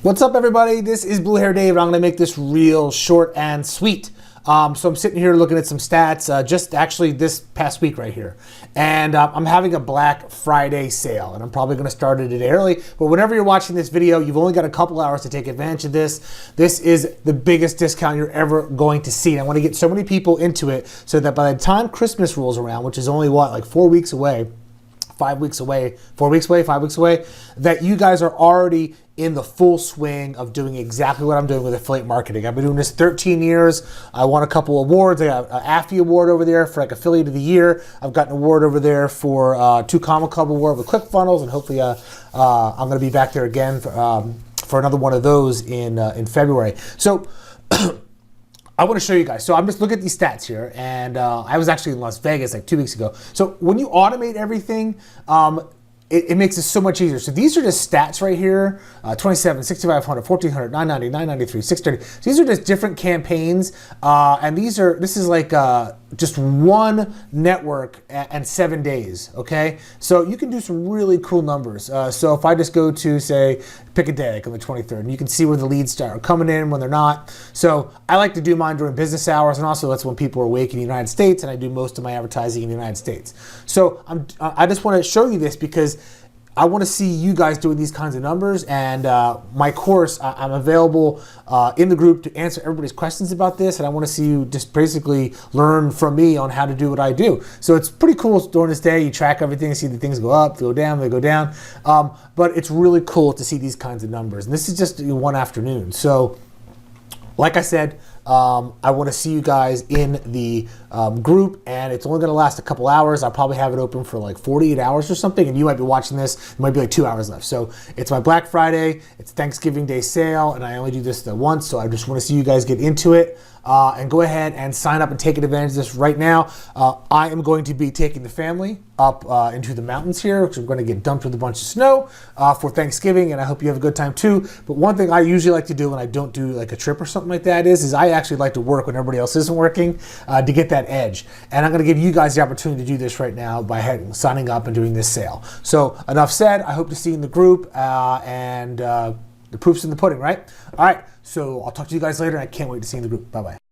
What's up, everybody? This is Blue Hair Dave, and I'm going to make this real short and sweet. So I'm sitting here looking at some stats, just actually this past week right here. And I'm having a Black Friday sale, and I'm probably going to start it a day early. But whenever you're watching this video, you've only got a couple hours to take advantage of this. This is the biggest discount you're ever going to see. And I want to get so many people into it so that by the time Christmas rolls around, which is only what, like 4 weeks away, 5 weeks away, 4 weeks away, 5 weeks away, that you guys are already in the full swing of doing exactly what I'm doing with affiliate marketing. I've been doing this 13 years. I won a couple awards. I got an AFI award over there for like Affiliate of the Year. I've got an award over there for 2 Comma Club award with ClickFunnels, and hopefully I'm going to be back there again for another one of those in February. So I want to show you guys. So I'm just looking at these stats here, and I was actually in Las Vegas like 2 weeks ago. So when you automate everything, it makes it so much easier. So these are just stats right here, 27, 6,500, 1,400, 990, 993, 630. So these are just different campaigns, and this is like just one network and 7 days, okay? So you can do some really cool numbers. So if I just go to, say, pick a day, like on the 23rd, and you can see where the leads start coming in, when they're not. So I like to do mine during business hours, and also that's when people are awake in the United States, and I do most of my advertising in the United States. So I just want to show you this because I want to see you guys doing these kinds of numbers, and my course, I'm available in the group to answer everybody's questions about this, and I want to see you just basically learn from me on how to do what I do. So it's pretty cool during this day. You track everything, see the things go up, they go down, they go down, but it's really cool to see these kinds of numbers. And this is just one afternoon. So like I said, I want to see you guys in the group, and it's only going to last a couple hours. I'll probably have it open for like 48 hours or something, and you might be watching this. It might be like 2 hours left. So it's my Black Friday, it's Thanksgiving Day sale, and I only do this once, so I just want to see you guys get into it. And go ahead and sign up and take advantage of this right now. I am going to be taking the family up into the mountains here, because we're going to get dumped with a bunch of snow for Thanksgiving, and I hope you have a good time too. But one thing I usually like to do when I don't do like a trip or something like that is I actually like to work when everybody else isn't working to get that edge. And I'm going to give you guys the opportunity to do this right now by signing up and doing this sale. So enough said. I hope to see you in the group, and the proof's in the pudding, right? All right, so I'll talk to you guys later. I can't wait to see you in the group. Bye-bye.